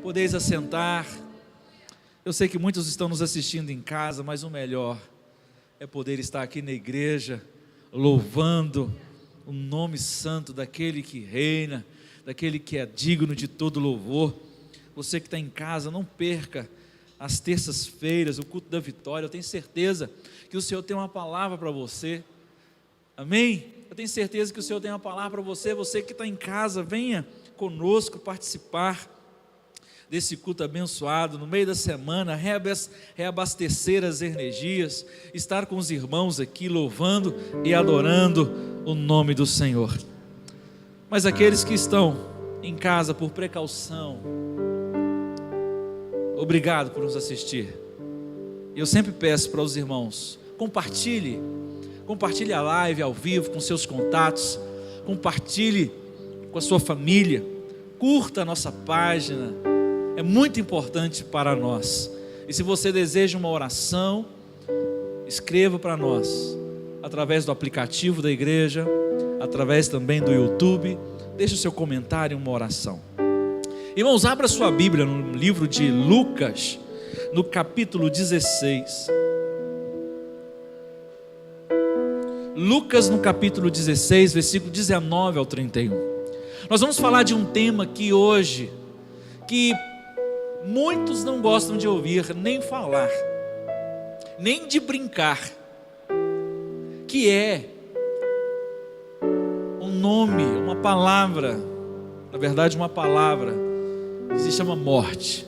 Podeis assentar. Eu sei que muitos estão nos assistindo em casa, mas o melhor é poder estar aqui na igreja, louvando o nome santo daquele que reina, daquele que é digno de todo louvor. Você que está em casa, não perca as terças-feiras, o culto da vitória. Eu tenho certeza que o Senhor tem uma palavra para você. Amém? Eu tenho certeza que o Senhor tem uma palavra para você. Você que está em casa, venha conosco participar desse culto abençoado, no meio da semana, reabastecer as energias, estar com os irmãos aqui louvando e adorando o nome do Senhor. Mas aqueles que estão em casa por precaução, obrigado por nos assistir. Eu sempre peço para os irmãos, compartilhe a live ao vivo com seus contatos, compartilhe com a sua família, curta a nossa página, é muito importante para nós. E se você deseja uma oração, escreva para nós, através do aplicativo da igreja, através também do YouTube, deixe o seu comentário, uma oração. Irmãos, abra sua Bíblia no livro de Lucas, no capítulo 16. Lucas no capítulo 16, versículo 19 ao 31. Nós vamos falar de um tema que hoje, que muitos não gostam de ouvir, nem falar, nem de brincar, que é um nome, uma palavra, na verdade uma palavra, que se chama morte.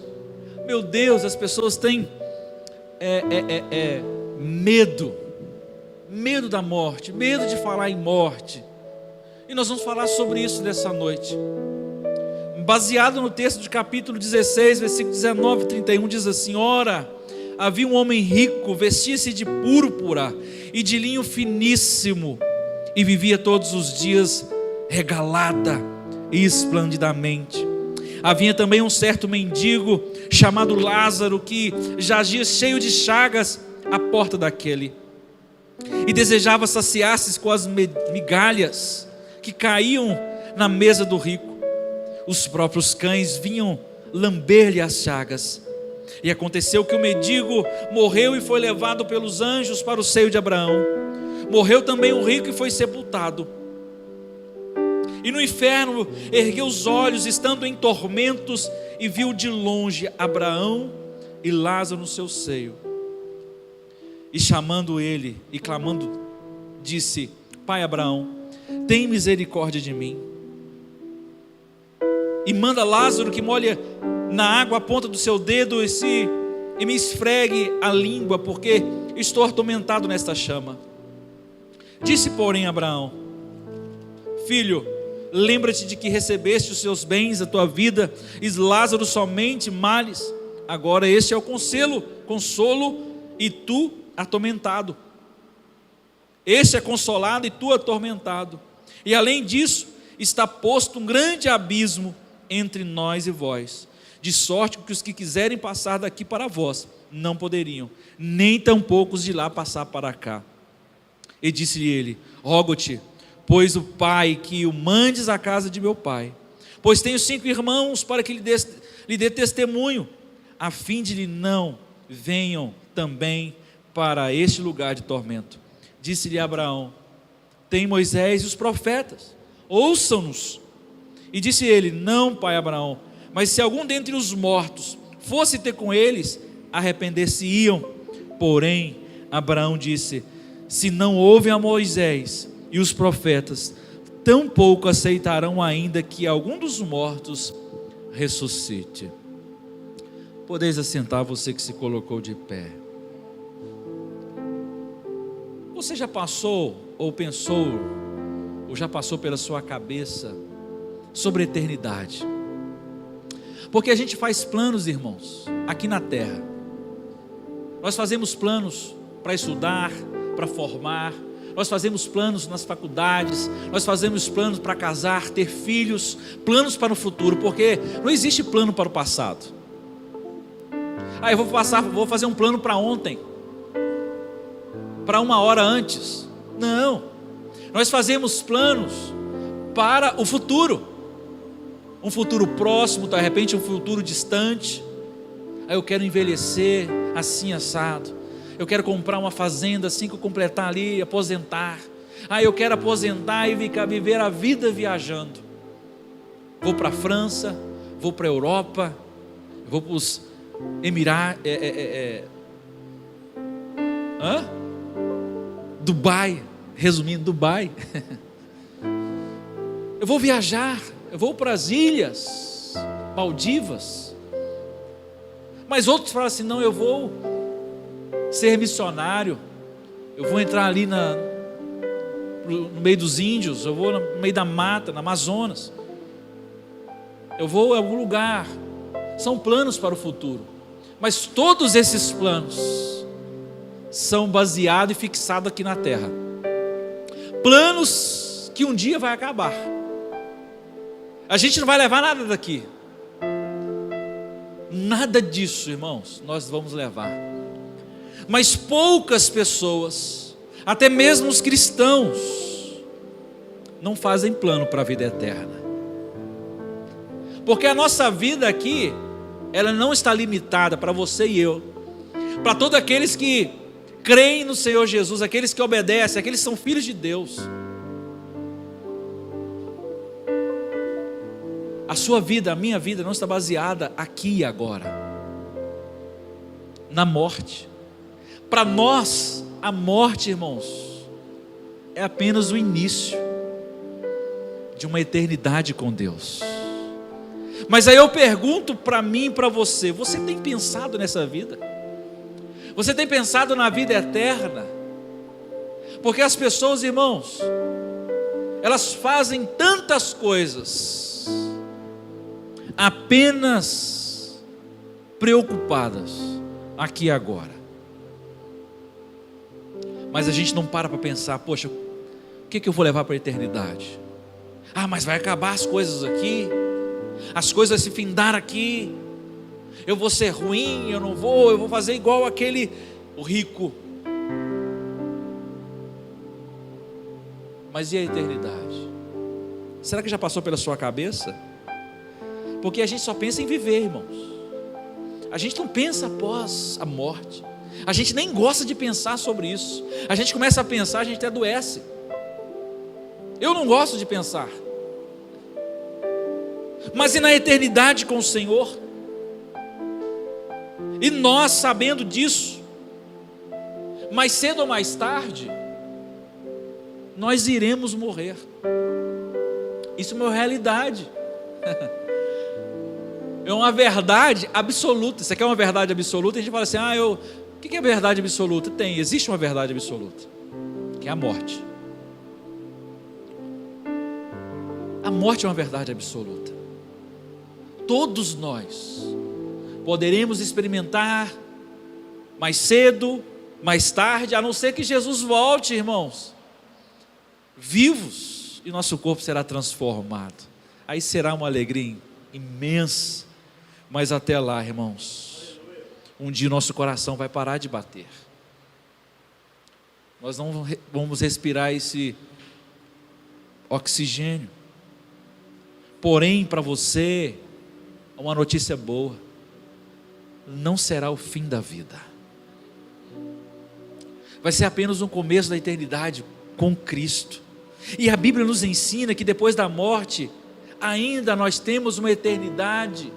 Meu Deus, as pessoas têm medo da morte, medo de falar em morte. E nós vamos falar sobre isso nessa noite. Baseado no texto de capítulo 16, versículo 19 e 31, diz assim: Ora, havia um homem rico, vestia-se de púrpura e de linho finíssimo, e vivia todos os dias regalada e esplendidamente. Havia também um certo mendigo, chamado Lázaro, que jazia cheio de chagas à porta daquele, e desejava saciar-se com as migalhas que caíam na mesa do rico. Os próprios cães vinham lamber-lhe as chagas. E aconteceu que o mendigo morreu e foi levado pelos anjos para o seio de Abraão. Morreu também o rico e foi sepultado. E no inferno ergueu os olhos, estando em tormentos, e viu de longe Abraão e Lázaro no seu seio. E chamando ele e clamando, disse: Pai Abraão, tem misericórdia de mim, e manda Lázaro que molhe na água a ponta do seu dedo e me esfregue a língua, porque estou atormentado nesta chama. Disse, porém, Abraão: Filho, lembra-te de que recebeste os seus bens, a tua vida, e Lázaro somente males. Agora este é o consolo, e tu atormentado. Este é consolado e tu atormentado. E além disso, está posto um grande abismo entre nós e vós, de sorte que os que quiserem passar daqui para vós não poderiam, nem tampouco os de lá passar para cá. E disse-lhe ele: Rogo-te, pois o Pai, que o mandes à casa de meu pai, pois tenho 5 irmãos, para que lhe dê testemunho, a fim de lhe não venham também para este lugar de tormento. Disse-lhe Abraão: Tem Moisés e os profetas, ouçam-nos. E disse ele: Não, pai Abraão, mas se algum dentre os mortos fosse ter com eles, arrepender-se-iam. Porém Abraão disse: Se não ouvem a Moisés e os profetas, tampouco aceitarão ainda que algum dos mortos ressuscite. Podeis assentar, você que se colocou de pé. Você já passou ou pensou, ou já passou pela sua cabeça sobre a eternidade? Porque a gente faz planos, irmãos, aqui na terra. Nós fazemos planos para estudar, para formar. Nós fazemos planos nas faculdades. Nós fazemos planos para casar, ter filhos. Planos para o futuro, porque não existe plano para o passado. Eu vou fazer um plano para ontem, para 1 hora antes. Não, nós fazemos planos para o futuro. um futuro próximo, de repente um futuro distante. Eu quero envelhecer assim assado. Eu quero comprar uma fazenda assim que eu completar ali, aposentar. Eu quero aposentar e viver a vida viajando. Vou para a França, vou para a Europa, vou para os Emirados, Dubai, resumindo, Dubai. Eu vou viajar, eu vou para as ilhas Maldivas. Mas outros falam assim: não, eu vou ser missionário, eu vou entrar ali no meio dos índios, eu vou no meio da mata, na Amazonas, eu vou a algum lugar. São planos para o futuro, mas todos esses planos são baseados e fixados aqui na terra. Planos que um dia vai acabar. A gente não vai levar nada daqui. Nada disso, irmãos, nós vamos levar. Mas poucas pessoas, até mesmo os cristãos, não fazem plano para a vida eterna. Porque a nossa vida aqui, ela não está limitada para você e eu, para todos aqueles que creem no Senhor Jesus, aqueles que obedecem, aqueles que são filhos de Deus. A sua vida, a minha vida não está baseada aqui e agora, na morte. Para nós, a morte, irmãos, é apenas o início de uma eternidade com Deus. Mas aí eu pergunto para mim e para você: você tem pensado nessa vida? Você tem pensado na vida eterna? Porque as pessoas, irmãos, elas fazem tantas coisas apenas preocupadas aqui e agora. Mas a gente não para pensar: poxa, o que eu vou levar para a eternidade? Mas vai acabar as coisas aqui, as coisas se findar aqui, eu vou ser ruim, eu vou fazer igual o rico. Mas e a eternidade? Será que já passou pela sua cabeça? Porque a gente só pensa em viver, irmãos. A gente não pensa após a morte. A gente nem gosta de pensar sobre isso. A gente começa a pensar, a gente até adoece. Eu não gosto de pensar. Mas e na eternidade com o Senhor? E nós, sabendo disso, mais cedo ou mais tarde, nós iremos morrer. Isso é uma realidade. É uma verdade absoluta. Você quer uma verdade absoluta? A gente fala assim: o que é verdade absoluta? Existe uma verdade absoluta, que é a morte. A morte é uma verdade absoluta. Todos nós poderemos experimentar mais cedo, mais tarde, a não ser que Jesus volte, irmãos, vivos, e nosso corpo será transformado. Aí será uma alegria imensa. Mas até lá, irmãos, um dia nosso coração vai parar de bater. Nós não vamos respirar esse oxigênio. Porém, para você, uma notícia boa: não será o fim da vida. Vai ser apenas um começo da eternidade com Cristo. E a Bíblia nos ensina que depois da morte, ainda nós temos uma eternidade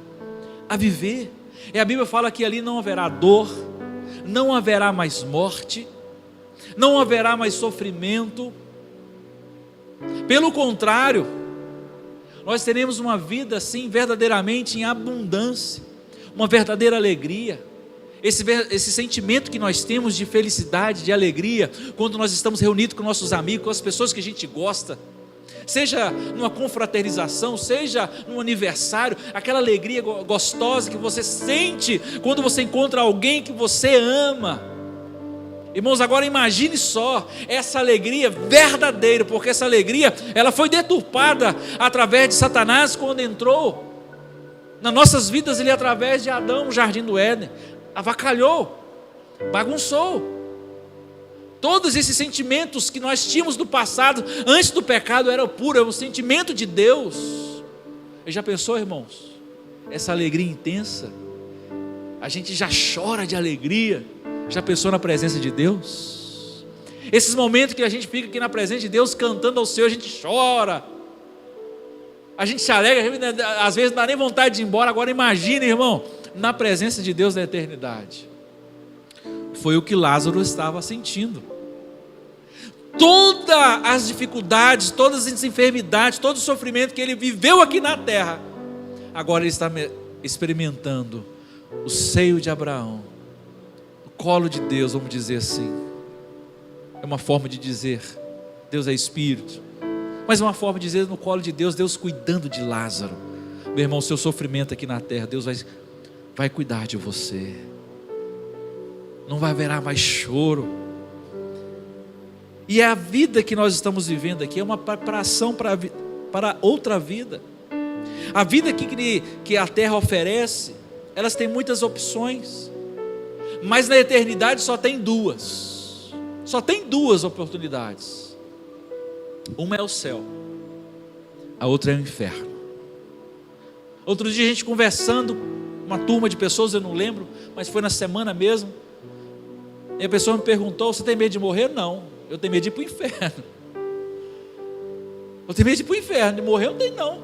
a viver. E a Bíblia fala que ali não haverá dor, não haverá mais morte, não haverá mais sofrimento. Pelo contrário, nós teremos uma vida assim verdadeiramente em abundância, uma verdadeira alegria. Esse sentimento que nós temos de felicidade, de alegria, quando nós estamos reunidos com nossos amigos, com as pessoas que a gente gosta, seja numa confraternização, seja num aniversário, aquela alegria gostosa que você sente quando você encontra alguém que você ama. Irmãos, agora imagine só essa alegria verdadeira, porque essa alegria, ela foi deturpada através de Satanás quando entrou nas nossas vidas, ele através de Adão no jardim do Éden, avacalhou, bagunçou. Todos esses sentimentos que nós tínhamos do passado, antes do pecado, era puro, é um sentimento de Deus. Já pensou, irmãos? Essa alegria intensa, a gente já chora de alegria. Já pensou na presença de Deus? Esses momentos que a gente fica aqui na presença de Deus, cantando ao Senhor, a gente chora, a gente se alegra, às vezes não dá nem vontade de ir embora. Agora imagine, irmão, na presença de Deus na eternidade. Foi o que Lázaro estava sentindo. Todas as dificuldades, todas as enfermidades, todo o sofrimento que ele viveu aqui na terra, agora ele está experimentando o seio de Abraão, o colo de Deus, vamos dizer assim. É uma forma de dizer, Deus é Espírito, mas é uma forma de dizer no colo de Deus, Deus cuidando de Lázaro. Meu irmão, seu sofrimento aqui na terra, Deus vai cuidar de você. Não vai haver mais choro. E a vida que nós estamos vivendo aqui é uma preparação para outra vida. A vida que a terra oferece, elas têm muitas opções, mas na eternidade só tem duas. Só tem duas oportunidades. Uma é o céu, a outra é o inferno. Outro dia a gente conversando, uma turma de pessoas, eu não lembro, mas foi na semana mesmo, e a pessoa me perguntou: você tem medo de morrer? Não, eu tenho medo de ir para o inferno. Eu tenho medo de ir para o inferno, de morrer eu não tenho não,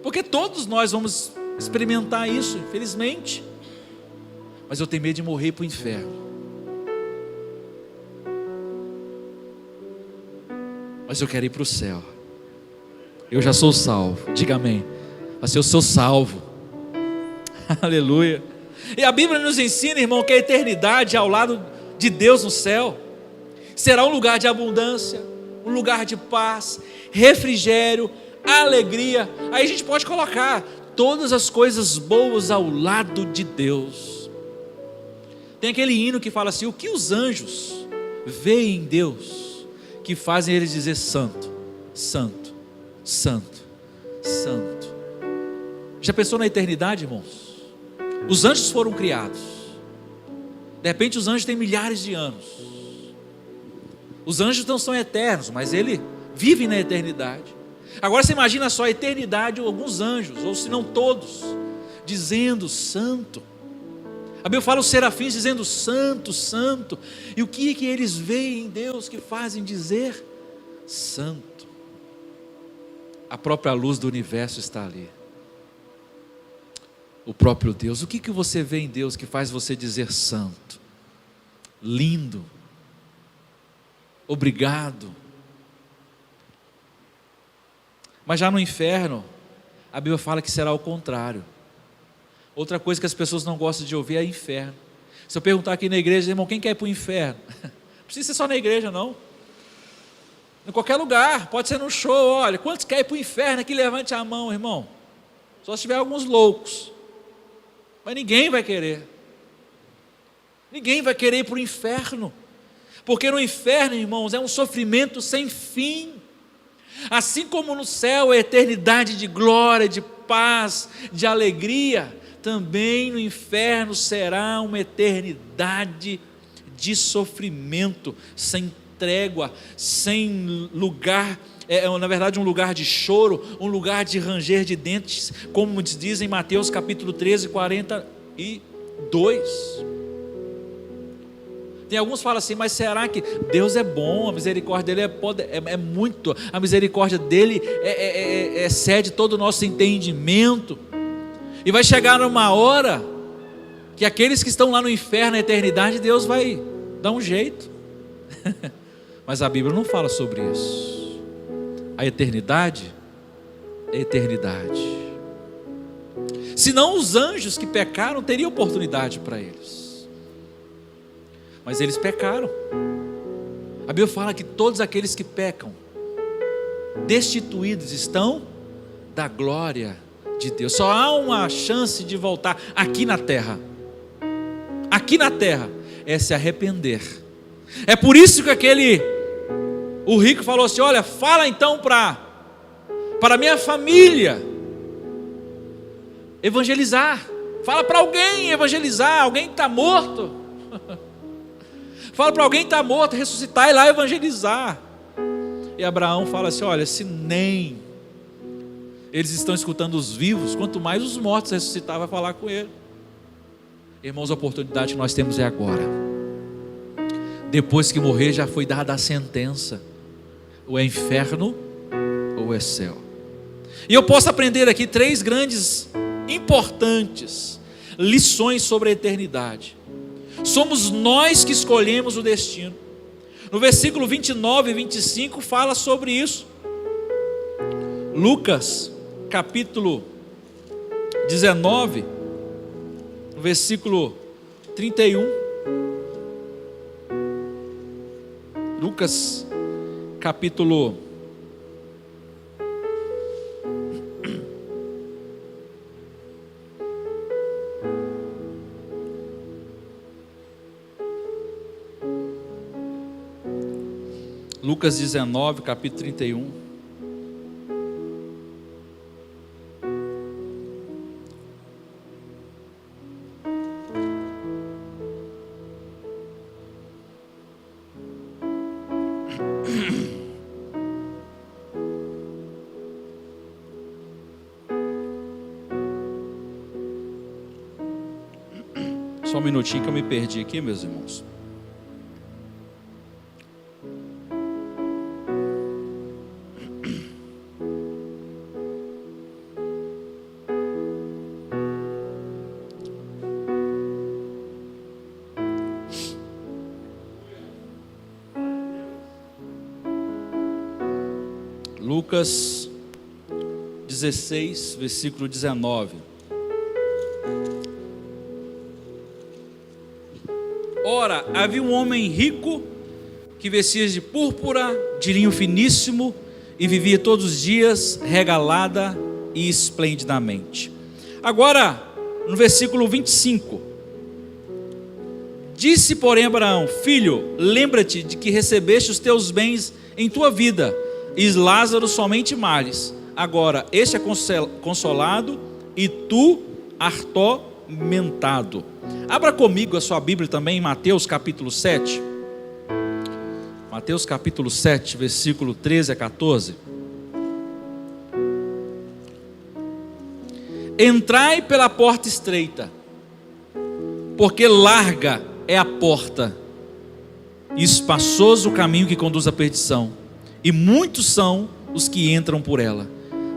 porque todos nós vamos experimentar isso, infelizmente. Mas eu tenho medo de morrer para o inferno. Mas eu quero ir para o céu. Eu já sou salvo, diga amém. Mas eu sou salvo. Aleluia. E a Bíblia nos ensina, irmão, que a eternidade ao lado de Deus no céu será um lugar de abundância, um lugar de paz, refrigério, alegria. Aí a gente pode colocar todas as coisas boas ao lado de Deus. Tem aquele hino que fala assim: o que os anjos veem em Deus que fazem eles dizer santo, santo, santo, santo. Já pensou na eternidade, irmãos? Os anjos foram criados. De repente os anjos têm milhares de anos. Os anjos não são eternos, mas eles vivem na eternidade. Agora você imagina só a eternidade, alguns anjos, ou se não todos, dizendo santo. A Bíblia fala os serafins dizendo santo, santo. E o que eles veem em Deus que fazem dizer santo? A própria luz do universo está ali. O próprio Deus. O que você vê em Deus que faz você dizer santo? Lindo. Obrigado. Mas já no inferno, a Bíblia fala que será o contrário. Outra coisa que as pessoas não gostam de ouvir é inferno. Se eu perguntar aqui na igreja, irmão, quem quer ir para o inferno? Não precisa ser só na igreja, não. Em qualquer lugar, pode ser no show. Olha, quantos querem ir para o inferno aqui? Levante a mão, irmão. Só se tiver alguns loucos. Mas ninguém vai querer. Ninguém vai querer ir para o inferno. Porque no inferno, irmãos, é um sofrimento sem fim. Assim como no céu é eternidade de glória, de paz, de alegria, também no inferno será uma eternidade de sofrimento, sem trégua, sem lugar, na verdade um lugar de choro, um lugar de ranger de dentes, como diz em Mateus capítulo 13, 42. Tem alguns que falam assim: mas será que Deus é bom? A misericórdia dele é muito, a misericórdia dele excede todo o nosso entendimento. E vai chegar uma hora que aqueles que estão lá no inferno, na eternidade, Deus vai dar um jeito. Mas a Bíblia não fala sobre isso. A eternidade é eternidade. Senão os anjos que pecaram teriam oportunidade para eles. Mas eles pecaram. A Bíblia fala que todos aqueles que pecam, destituídos estão da glória de Deus. Só há uma chance de voltar aqui na terra. Aqui na terra é se arrepender. É por isso que o rico falou assim: olha, fala então para minha família evangelizar. Fala para alguém evangelizar, alguém que está morto. Fala para alguém que está morto ressuscitar e lá evangelizar. E Abraão fala assim: olha, se nem Eles estão escutando os vivos, quanto mais os mortos ressuscitar vai falar com ele. Irmãos, a oportunidade que nós temos é agora. Depois que morrer já foi dada a sentença, ou é inferno ou é céu. E eu posso aprender aqui 3 grandes, importantes lições sobre a eternidade. Somos nós que escolhemos o destino. No versículo 29 e 25 fala sobre isso. Lucas capítulo 19, versículo 31. Lucas capítulo 19, capítulo 31. Só um minutinho que eu me perdi aqui, meus irmãos. Lucas 16, versículo 19. Ora, havia um homem rico que vestia de púrpura, de linho finíssimo, e vivia todos os dias regalada e esplendidamente. Agora, no versículo 25. Disse, porém, Abraão: filho, lembra-te de que recebeste os teus bens em tua vida, e Lázaro somente males. Agora este é consolado e tu atormentado. Abra comigo a sua Bíblia também em Mateus capítulo 7. Mateus capítulo 7, versículo 13 a 14. Entrai pela porta estreita, porque larga é a porta, e espaçoso o caminho que conduz à perdição, e muitos são os que entram por ela.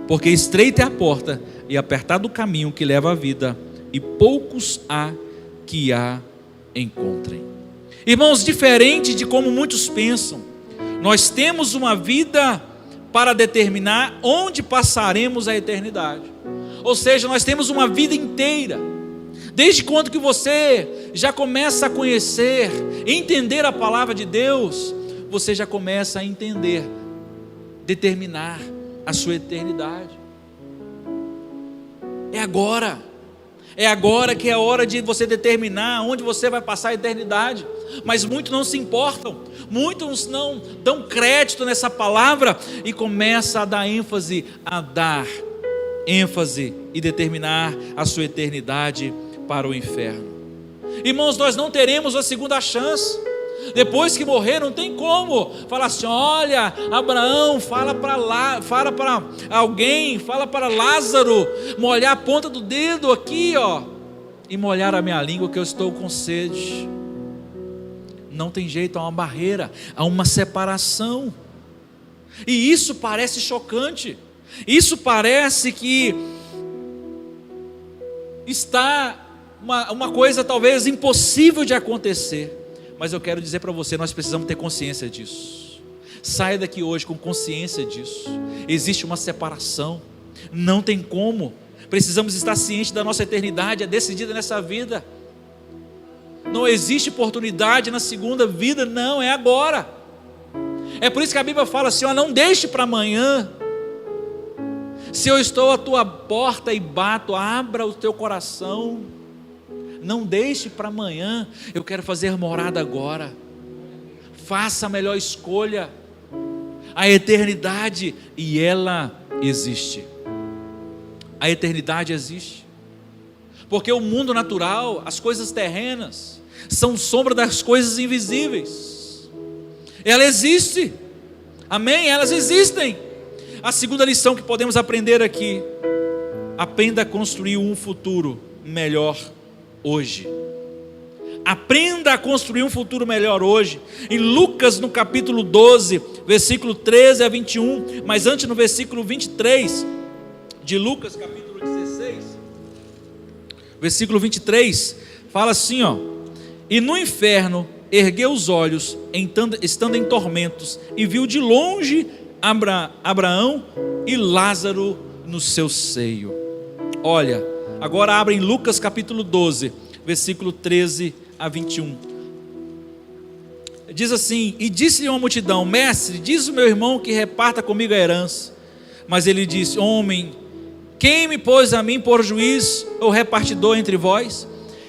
Porque estreita é a porta e apertado o caminho que leva à vida, e poucos há que a encontrem. Irmãos, diferente de como muitos pensam, nós temos uma vida para determinar onde passaremos a eternidade. Ou seja, nós temos uma vida inteira. Desde quando que você já começa a conhecer, entender a palavra de Deus, você já começa a entender, determinar a sua eternidade. É agora que é a hora de você determinar onde você vai passar a eternidade. Mas muitos não se importam, muitos não dão crédito nessa palavra e começa a dar ênfase e determinar a sua eternidade para o inferno. Irmãos, nós não teremos a segunda chance. Depois que morrer, não tem como falar assim: olha, Abraão, fala para alguém, fala para Lázaro molhar a ponta do dedo aqui, ó, e molhar a minha língua, que eu estou com sede. Não tem jeito, há uma barreira, há uma separação. E isso parece chocante. Isso parece que está uma coisa talvez impossível de acontecer. Mas eu quero dizer para você, nós precisamos ter consciência disso. Saia daqui hoje com consciência disso. Existe uma separação, não tem como. Precisamos estar cientes da nossa eternidade, é decidida nessa vida. Não existe oportunidade na segunda vida, não, é agora. É por isso que a Bíblia fala assim: ó, não deixe para amanhã. Se eu estou à tua porta e bato, abra o teu coração. Não deixe para amanhã, eu quero fazer morada agora. Faça a melhor escolha. A eternidade, e ela existe. A eternidade existe. Porque o mundo natural, as coisas terrenas, são sombra das coisas invisíveis. Ela existe. Amém? Elas existem. A segunda lição que podemos aprender aqui: aprenda a construir um futuro melhor hoje. Aprenda a construir um futuro melhor hoje. Em Lucas, no capítulo 12, versículo 13 a 21, mas antes no versículo 23 de Lucas, capítulo 16, versículo 23, fala assim, ó: e no inferno ergueu os olhos, estando em tormentos, e viu de longe Abraão e Lázaro no seu seio. Olha, agora abre em Lucas capítulo 12, versículo 13 a 21. Diz assim: e disse-lhe uma multidão: mestre, diz o meu irmão que reparta comigo a herança. Mas ele disse: homem, quem me pôs a mim por juiz ou repartidor entre vós?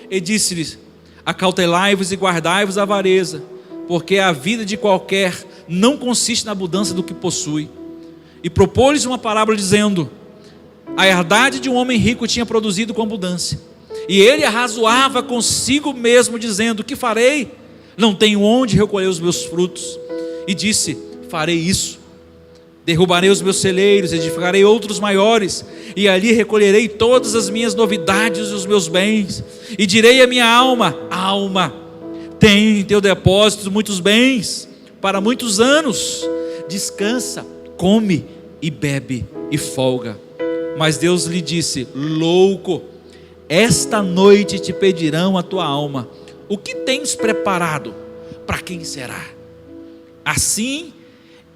E disse-lhes: acautelai-vos e guardai-vos a avareza, porque a vida de qualquer não consiste na abundância do que possui. E propôs-lhes uma parábola dizendo: a herdade de um homem rico tinha produzido com abundância, e ele arrazoava consigo mesmo, dizendo: que farei? Não tenho onde recolher os meus frutos. E disse: farei isso, derrubarei os meus celeiros, edificarei outros maiores, e ali recolherei todas as minhas novidades e os meus bens. E direi à minha alma: alma, tem em teu depósito muitos bens para muitos anos, descansa, come e bebe e folga. Mas Deus lhe disse: louco, esta noite te pedirão a tua alma. O que tens preparado? Para quem será? Assim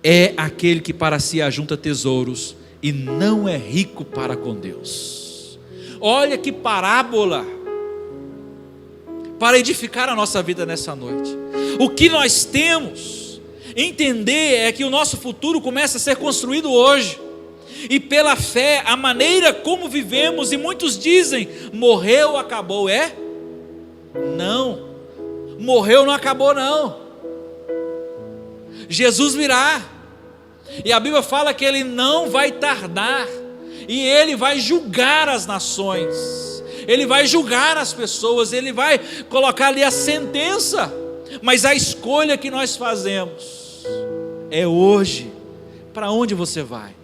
é aquele que para si ajunta tesouros e não é rico para com Deus. Olha que parábola para edificar a nossa vida nessa noite. O que nós temos entender é que o nosso futuro começa a ser construído hoje. E pela fé, a maneira como vivemos, e muitos dizem: morreu, acabou. Não, morreu, não acabou não. Jesus virá, e a Bíblia fala que Ele não vai tardar, e Ele vai julgar as nações, Ele vai julgar as pessoas, Ele vai colocar ali a sentença. Mas a escolha que nós fazemos é hoje. Para onde você vai?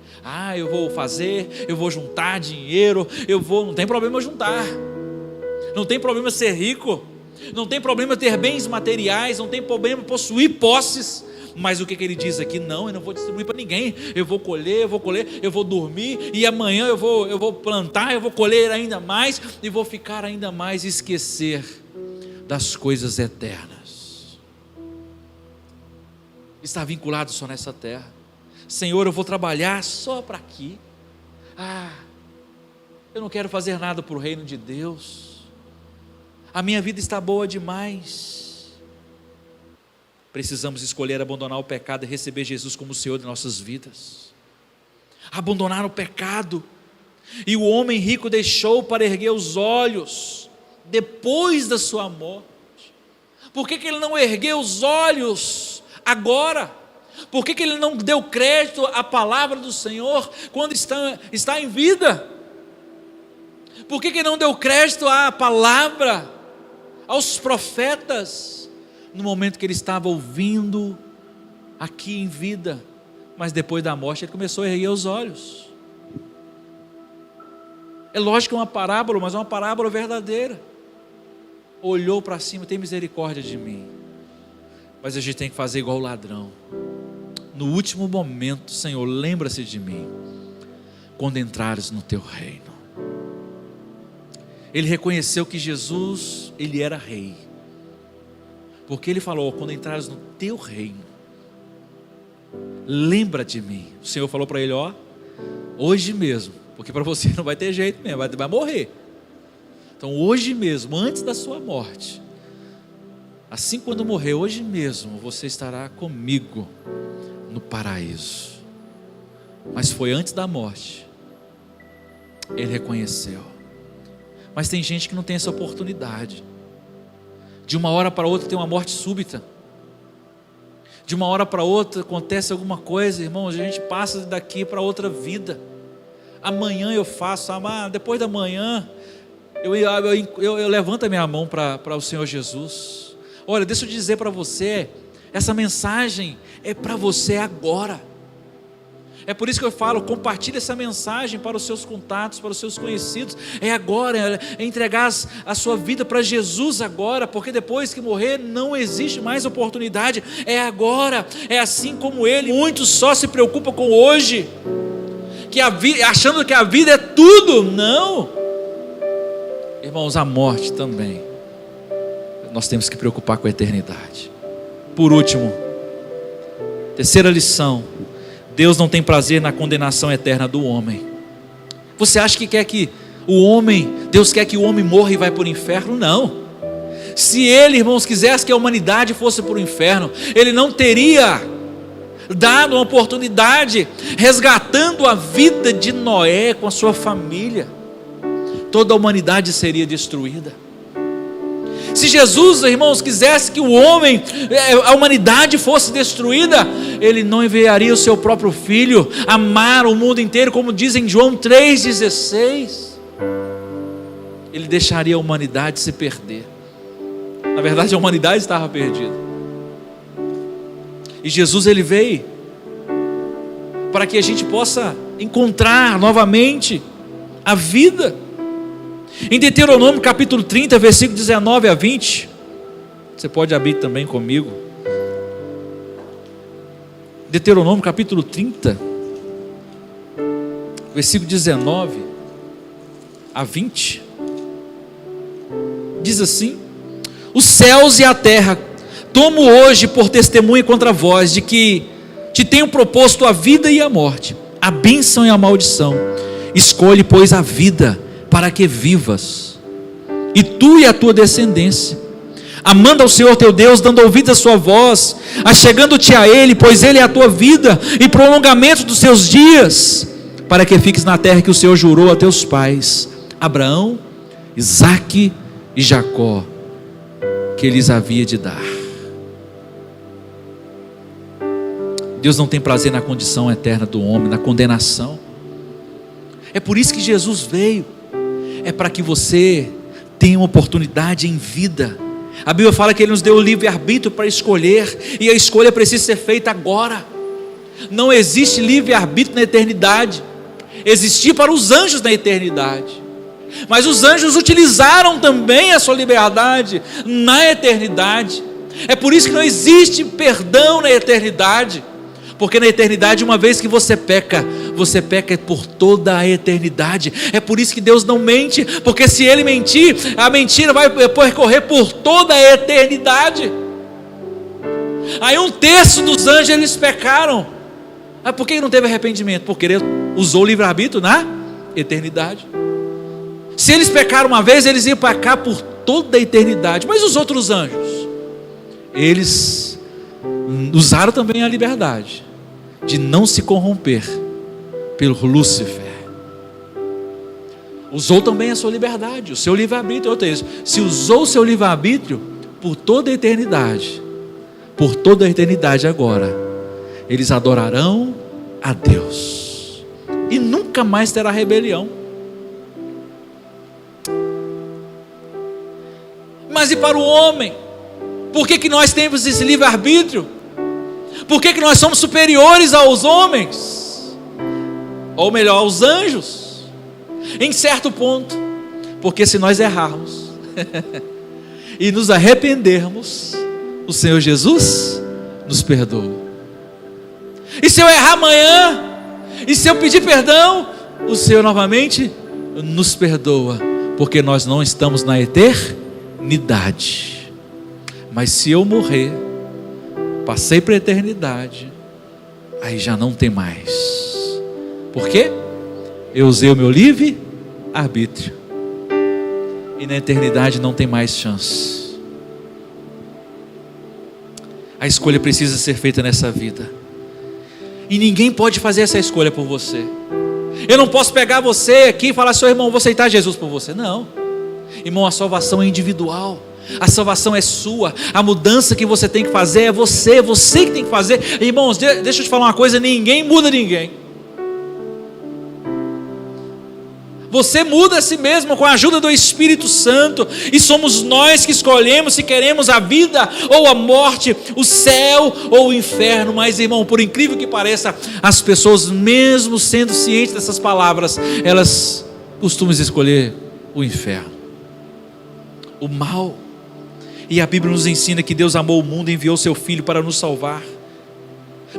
Eu vou fazer, eu vou juntar dinheiro, não tem problema eu juntar, não tem problema ser rico, não tem problema ter bens materiais, não tem problema possuir posses. Mas o que ele diz aqui? Não, eu não vou distribuir para ninguém. Eu vou colher, eu vou dormir, e amanhã eu vou plantar, eu vou colher ainda mais, e vou ficar ainda mais, esquecer das coisas eternas. Está vinculado só nessa terra. Senhor, eu vou trabalhar só para aqui. Eu não quero fazer nada para o reino de Deus. A minha vida está boa demais. Precisamos escolher abandonar o pecado e receber Jesus como Senhor de nossas vidas. Abandonar o pecado. E o homem rico deixou para erguer os olhos depois da sua morte. Por que ele não ergueu os olhos agora? Por que ele não deu crédito à palavra do Senhor quando está em vida? Por que ele não deu crédito à palavra, aos profetas, no momento que ele estava ouvindo aqui em vida? Mas depois da morte ele começou a erguer os olhos. É lógico que é uma parábola, mas é uma parábola verdadeira. Olhou para cima: tem misericórdia de mim. Mas a gente tem que fazer igual o ladrão. No último momento: Senhor, lembra-se de mim quando entrares no teu reino. Ele reconheceu que Jesus, ele era rei, porque ele falou: quando entrares no teu reino, lembra de mim. O Senhor falou para ele: hoje mesmo, porque para você não vai ter jeito mesmo, vai morrer. Então hoje mesmo, antes da sua morte, assim quando morrer, hoje mesmo você estará comigo no paraíso. Mas foi antes da morte. Ele reconheceu. Mas tem gente que não tem essa oportunidade. De uma hora para outra tem uma morte súbita. De uma hora para outra acontece alguma coisa, irmão, a gente passa daqui para outra vida. Amanhã eu faço, depois da manhã eu levanto a minha mão para o Senhor Jesus. Olha, deixa eu dizer para você, essa mensagem é para você agora. É por isso que eu falo, compartilhe essa mensagem para os seus contatos, para os seus conhecidos. É agora, é entregar a sua vida para Jesus agora, porque depois que morrer não existe mais oportunidade. É agora, é assim como ele. Muitos só se preocupam com hoje, achando que a vida é tudo. Não, irmãos, a morte também. Nós temos que preocupar com a eternidade. Por último, terceira lição: Deus não tem prazer na condenação eterna do homem. Você acha que Deus quer que o homem morra e vai para o inferno? Não. Se Ele, irmãos, quisesse que a humanidade fosse para o inferno, Ele não teria dado uma oportunidade, resgatando a vida de Noé com a sua família. Toda a humanidade seria destruída. Se Jesus, irmãos, quisesse que a humanidade fosse destruída, Ele não enviaria o seu próprio Filho, amar o mundo inteiro, como diz em João 3,16. Ele deixaria a humanidade se perder. Na verdade, a humanidade estava perdida. E Jesus, Ele veio para que a gente possa encontrar novamente a vida. Em Deuteronômio capítulo 30, versículo 19 a 20, você pode abrir também comigo. Deuteronômio capítulo 30, versículo 19 a 20, diz assim: os céus e a terra tomo hoje por testemunha contra vós, de que te tenho proposto a vida e a morte, a bênção e a maldição. Escolhe, pois, a vida, para que vivas, e tu e a tua descendência, amando ao Senhor teu Deus, dando ouvidos à sua voz, achegando-te a Ele, pois Ele é a tua vida e prolongamento dos teus dias, para que fiques na terra que o Senhor jurou a teus pais, Abraão, Isaque e Jacó, que lhes havia de dar. Deus não tem prazer na condição eterna do homem, na condenação. É por isso que Jesus veio. É para que você tenha uma oportunidade em vida. A Bíblia fala que Ele nos deu o livre-arbítrio para escolher, e a escolha precisa ser feita agora. Não existe livre-arbítrio na eternidade. Existia para os anjos na eternidade, mas os anjos utilizaram também a sua liberdade na eternidade. É por isso que não existe perdão na eternidade, porque na eternidade, uma vez que você peca por toda a eternidade. É por isso que Deus não mente, porque se Ele mentir, a mentira vai percorrer por toda a eternidade. Aí 1/3 dos anjos, eles pecaram. Por que não teve arrependimento? Porque Ele usou o livre-arbítrio na eternidade. Se eles pecaram uma vez, eles iam pecar por toda a eternidade. Mas os outros anjos, eles usaram também a liberdade de não se corromper pelo Lúcifer. Usou também a sua liberdade, o seu livre-arbítrio. Outra vez, se usou o seu livre-arbítrio por toda a eternidade, agora, eles adorarão a Deus e nunca mais terá rebelião. Mas e para o homem? Por que nós temos esse livre-arbítrio? Por que nós somos superiores aos homens? Ou melhor, aos anjos? Em certo ponto. Porque se nós errarmos e nos arrependermos, o Senhor Jesus nos perdoa. E se eu errar amanhã, e se eu pedir perdão, o Senhor novamente nos perdoa, porque nós não estamos na eternidade. Mas se eu morrer, passei para a eternidade, aí já não tem mais. Por quê? Eu usei o meu livre-arbítrio, e na eternidade não tem mais chance. A escolha precisa ser feita nessa vida, e ninguém pode fazer essa escolha por você. Eu não posso pegar você aqui e falar: seu irmão, vou aceitar Jesus por você. Não, irmão, a salvação é individual. A salvação é sua. A mudança que você tem que fazer é você que tem que fazer. Irmãos, deixa eu te falar uma coisa: ninguém muda ninguém. Você muda a si mesmo com a ajuda do Espírito Santo, e somos nós que escolhemos se queremos a vida ou a morte, o céu ou o inferno. Mas, irmão, por incrível que pareça, as pessoas, mesmo sendo cientes dessas palavras, elas costumam escolher o inferno, o mal. E a Bíblia nos ensina que Deus amou o mundo e enviou seu Filho para nos salvar,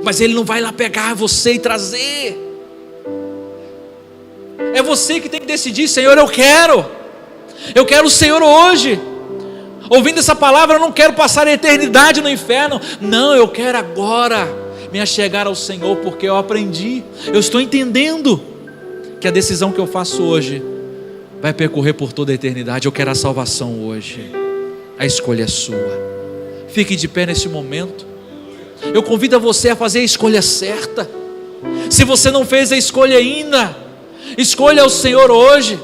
mas Ele não vai lá pegar você e trazer. É você que tem que decidir: Senhor, eu quero o Senhor hoje. Ouvindo essa palavra, eu não quero passar a eternidade no inferno. Não, eu quero agora me achegar ao Senhor, porque eu aprendi, eu estou entendendo que a decisão que eu faço hoje vai percorrer por toda a eternidade. Eu quero a salvação hoje. A escolha é sua. Fique de pé neste momento. Eu convido a você a fazer a escolha certa. Se você não fez a escolha ainda, escolha o Senhor hoje.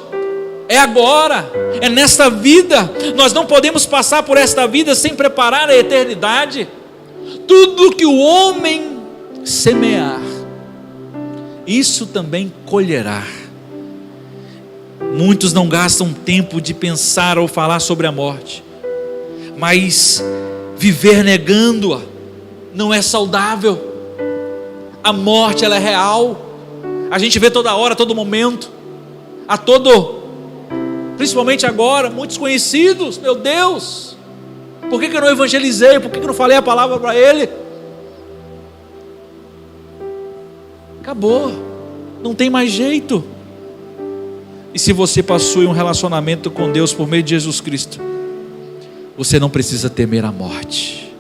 É agora, é nesta vida. Nós não podemos passar por esta vida sem preparar a eternidade. Tudo que o homem semear, isso também colherá. Muitos não gastam tempo de pensar ou falar sobre a morte, mas viver negando-a não é saudável. A morte, ela é real. A gente vê toda hora, todo momento, principalmente agora, muitos conhecidos. Meu Deus, por que eu não evangelizei? Por que eu não falei a palavra para ele? Acabou, não tem mais jeito. E se você possui um relacionamento com Deus por meio de Jesus Cristo, você não precisa temer a morte.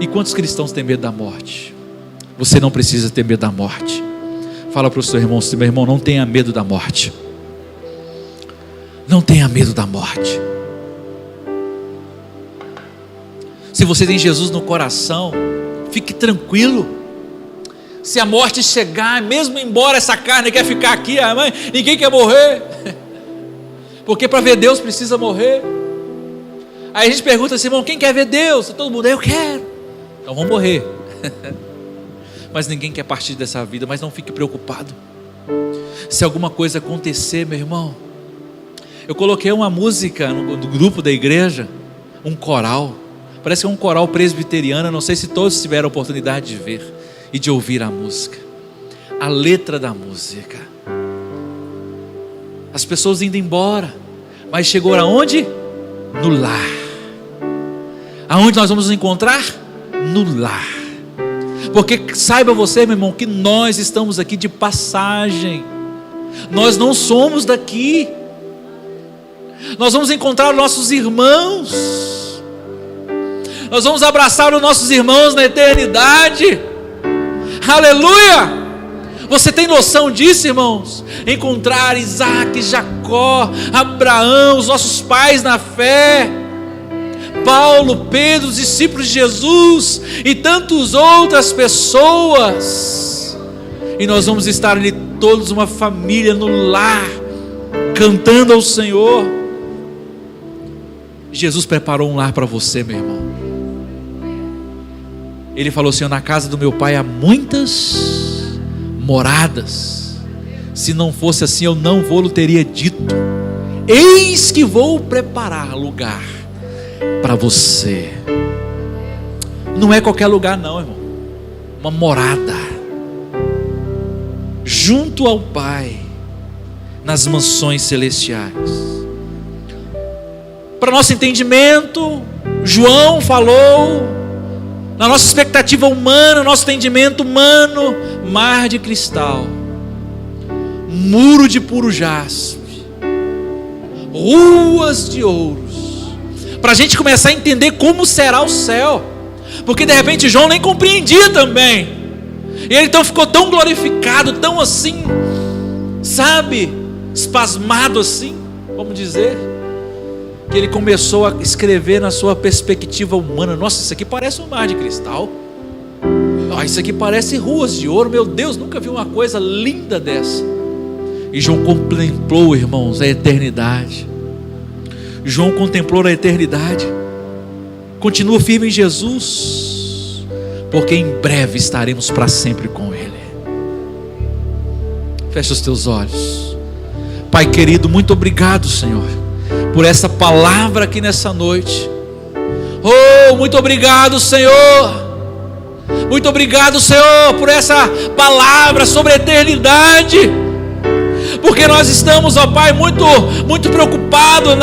E quantos cristãos têm medo da morte? Você não precisa ter medo da morte. Fala para o seu irmão: meu irmão, não tenha medo da morte. Não tenha medo da morte. Se você tem Jesus no coração, fique tranquilo. Se a morte chegar, mesmo embora essa carne quer ficar aqui, ninguém quer morrer, porque para ver Deus precisa morrer. Aí a gente pergunta assim: irmão, quem quer ver Deus? Todo mundo: eu quero. Então vamos morrer. Mas ninguém quer partir dessa vida. Mas não fique preocupado. Se alguma coisa acontecer, meu irmão, eu coloquei uma música no grupo da igreja, um coral, parece que é um coral presbiteriano. Não sei se todos tiveram a oportunidade de ver e de ouvir a música, a letra da música. As pessoas indo embora, mas chegou aonde? No lar. Aonde nós vamos nos encontrar? No lar. Porque saiba você, meu irmão, que nós estamos aqui de passagem. Nós não somos daqui. Nós vamos encontrar os nossos irmãos. Nós vamos abraçar os nossos irmãos na eternidade. Aleluia! Você tem noção disso, irmãos? Encontrar Isaac, Jacó, Abraão, os nossos pais na fé, Paulo, Pedro, os discípulos de Jesus e tantas outras pessoas. E nós vamos estar ali todos, uma família no lar, cantando ao Senhor. Jesus preparou um lar para você, meu irmão. Ele falou assim: na casa do meu pai há muitas moradas. Se não fosse assim, eu não vou-lhe teria dito. Eis que vou preparar lugar para você. Não é qualquer lugar não, irmão. Uma morada junto ao Pai, nas mansões celestiais. Para nosso entendimento, João falou, na nossa expectativa humana, nosso entendimento humano, mar de cristal, muro de puro jaspe, ruas de ouros, para a gente começar a entender como será o céu. Porque de repente João nem compreendia também, e ele então ficou tão glorificado, tão assim, sabe, espasmado assim, vamos dizer, que ele começou a escrever na sua perspectiva humana. Nossa, isso aqui parece um mar de cristal. Isso aqui parece ruas de ouro. Meu Deus, nunca vi uma coisa linda dessa. E João contemplou, irmãos, a eternidade. João contemplou a eternidade. Continua firme em Jesus, porque em breve estaremos para sempre com Ele. Fecha os teus olhos. Pai querido, muito obrigado, Senhor, por essa palavra aqui nessa noite. Oh, muito obrigado, Senhor. Muito obrigado, Senhor, por essa palavra sobre a eternidade. Porque nós estamos, ó Pai, muito preocupados